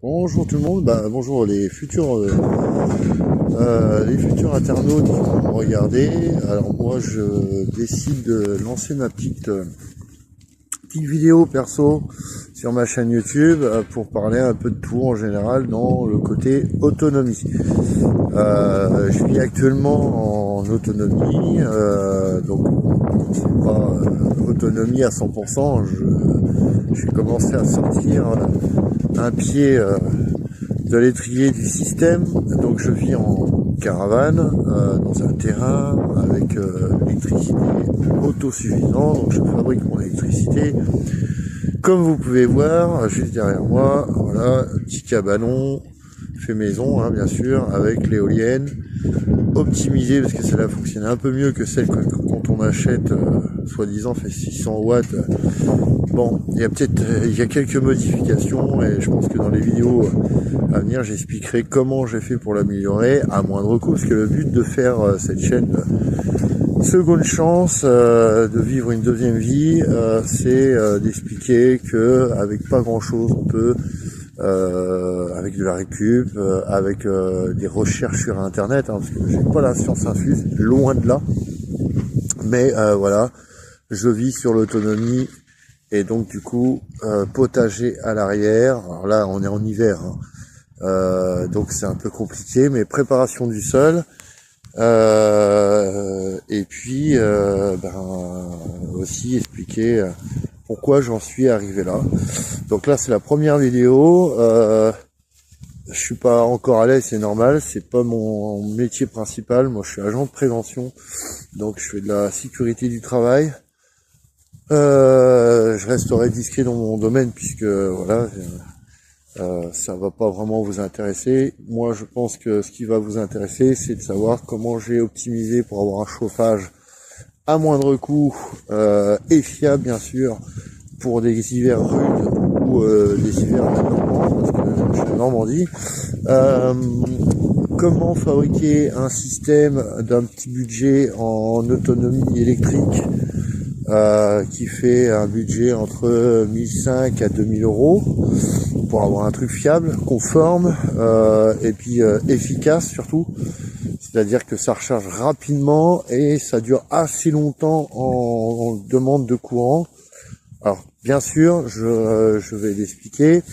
Bonjour tout le monde, bonjour les futurs internautes qui vont me regarder. Alors moi je décide de lancer ma petite vidéo perso sur ma chaîne YouTube pour parler un peu de tout en général dans le côté autonomie. Je vis actuellement en autonomie, donc c'est pas autonomie à 100%. J'ai commencé à sortir un pied de l'étrier du système, donc je vis en caravane dans un terrain avec l'électricité autosuffisante, donc je fabrique mon électricité comme vous pouvez voir juste derrière moi. Voilà, petit cabanon fait maison, bien sûr, avec l'éolienne optimisée parce que celle-là fonctionne un peu mieux que celle que quand on achète soi-disant fait 600 watts. Bon, il y a quelques modifications et je pense que dans les vidéos à venir j'expliquerai comment j'ai fait pour l'améliorer à moindre coût, parce que le but de faire cette chaîne seconde chance, de vivre une deuxième vie, c'est d'expliquer que avec pas grand chose on peut avec de la récup, avec des recherches sur internet, parce que j'ai pas la science infuse, loin de là, mais voilà, je vis sur l'autonomie. Et donc du coup, potager à l'arrière. Alors là, on est en hiver, donc c'est un peu compliqué, mais préparation du sol. Et puis aussi expliquer pourquoi j'en suis arrivé là. Donc là, c'est la première vidéo. Je suis pas encore à l'aise, c'est normal. C'est pas mon métier principal. Moi, je suis agent de prévention, donc je fais de la sécurité du travail. Je resterai discret dans mon domaine puisque voilà, ça va pas vraiment vous intéresser. Moi, je pense que ce qui va vous intéresser, c'est de savoir comment j'ai optimisé pour avoir un chauffage à moindre coût et fiable, bien sûr, pour des hivers rudes ou des hivers normands, parce que je suis en Normandie. Comment fabriquer un système d'un petit budget en autonomie électrique qui fait un budget entre 1500 à 2000 euros pour avoir un truc fiable, conforme et puis efficace surtout. C'est-à-dire que ça recharge rapidement et ça dure assez longtemps en demande de courant. Alors bien sûr, je vais l'expliquer.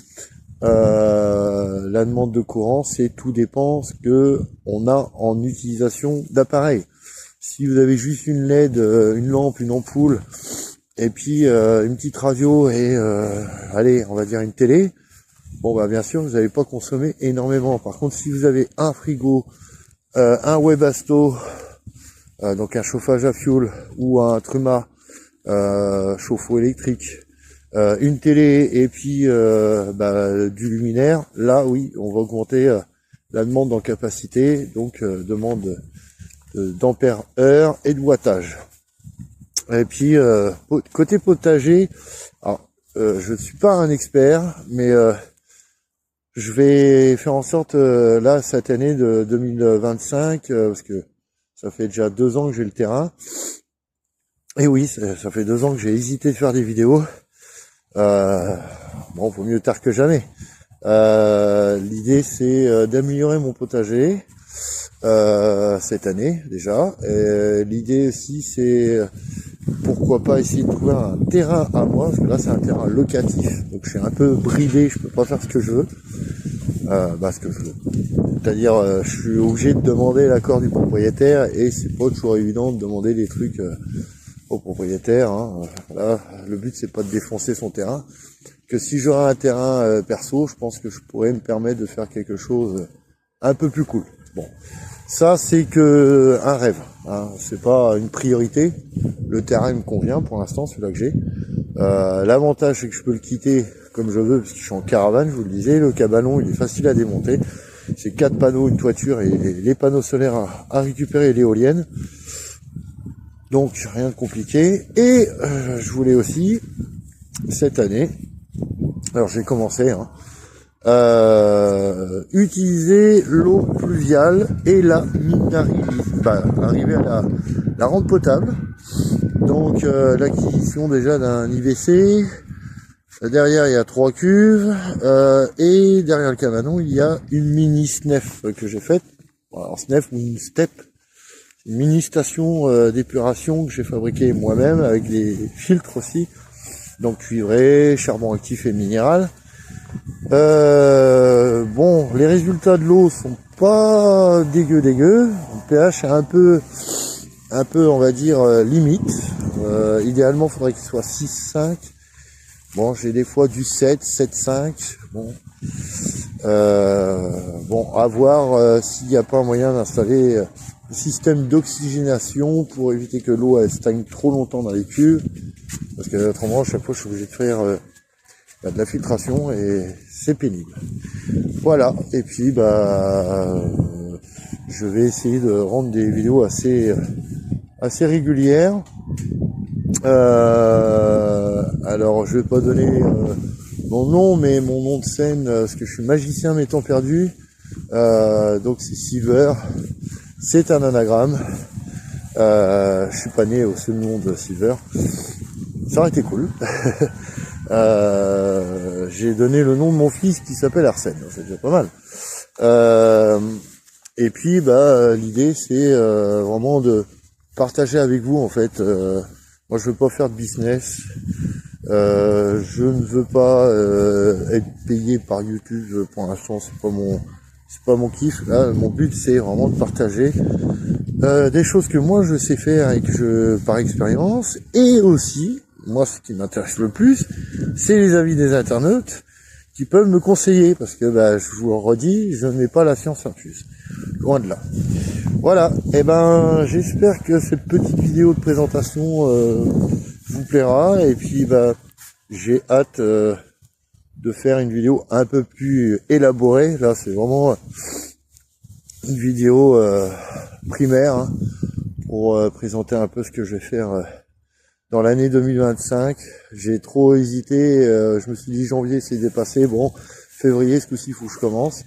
La demande de courant, c'est tout dépend ce que on a en utilisation d'appareil. Si vous avez juste une LED, une lampe, une ampoule, et puis une petite radio et allez, on va dire une télé, bon bien sûr, vous n'allez pas consommer énormément. Par contre, si vous avez un frigo, un Webasto, donc un chauffage à fioul ou un Truma chauffe-eau électrique, une télé et puis du luminaire, là oui, on va augmenter la demande en capacité, donc demande d'ampères-heure et de wattage. Et puis côté potager, alors je ne suis pas un expert, mais je vais faire en sorte là cette année de 2025, parce que ça fait déjà 2 ans que j'ai le terrain. Et oui, ça fait 2 ans que j'ai hésité de faire des vidéos. Bon, vaut mieux tard que jamais. L'idée c'est d'améliorer mon potager cette année déjà. L'idée aussi c'est pourquoi pas essayer de trouver un terrain à moi, parce que là c'est un terrain locatif, donc je suis un peu bridé, je peux pas faire ce que je veux. Ce que je veux. C'est-à-dire je suis obligé de demander l'accord du propriétaire et c'est pas toujours évident de demander des trucs au propriétaire. Là, le but c'est pas de défoncer son terrain. Que si j'aurais un terrain perso, je pense que je pourrais me permettre de faire quelque chose un peu plus cool. Bon, ça c'est que un rêve, c'est pas une priorité. Le terrain me convient pour l'instant, celui-là que j'ai. L'avantage c'est que je peux le quitter comme je veux, parce que je suis en caravane, je vous le disais. Le cabanon il est facile à démonter. C'est 4 panneaux, une toiture et les panneaux solaires à récupérer, l'éolienne. Donc rien de compliqué. Et je voulais aussi cette année, alors j'ai commencé, utiliser l'eau pluviale et la minéraliser, arriver à la rendre potable. Donc l'acquisition déjà d'un IVC, Derrière, il y a 3 cuves. Et derrière le cabanon, il y a une mini SNEF que j'ai faite. Alors, SNEF ou une STEP. Une mini station d'épuration que j'ai fabriquée moi-même avec des filtres aussi. Donc cuivré, charbon actif et minéral. Bon, les résultats de l'eau sont pas dégueu. Le pH est un peu, on va dire, limite. Idéalement, il faudrait qu'il soit 6,5. Bon, j'ai des fois du 7, 7,5. Bon, bon, à voir s'il n'y a pas un moyen d'installer un système d'oxygénation pour éviter que l'eau elle stagne trop longtemps dans les cuves. Parce que autrement, à chaque fois, je suis obligé de faire de la filtration et c'est pénible. Voilà. Et puis, je vais essayer de rendre des vidéos assez régulières. Alors, je vais pas donner mon nom, mais mon nom de scène, parce que je suis magicien m'étant perdu. Donc, c'est Silver. C'est un anagramme. Je suis pas né au seul nom de Silver. Ça aurait été cool. J'ai donné le nom de mon fils qui s'appelle Arsène. C'est déjà pas mal. Et puis, l'idée, c'est vraiment de partager avec vous, en fait. Moi, je veux pas faire de business. Je ne veux pas être payé par YouTube. Pour l'instant, c'est pas mon kiff. Là, mon but, c'est vraiment de partager des choses que moi je sais faire et que par expérience, et aussi, moi ce qui m'intéresse le plus, c'est les avis des internautes qui peuvent me conseiller, parce que je vous le redis, je n'ai pas la science infuse, loin de là. Voilà, et j'espère que cette petite vidéo de présentation vous plaira, et puis j'ai hâte de faire une vidéo un peu plus élaborée. Là c'est vraiment une vidéo primaire, hein, pour présenter un peu ce que je vais faire dans l'année 2025. J'ai trop hésité, je me suis dit janvier c'est dépassé, bon, février ce coup-ci il faut que je commence.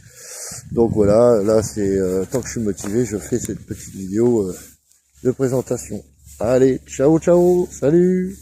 Donc voilà, là c'est tant que je suis motivé, je fais cette petite vidéo de présentation. Allez, ciao, salut.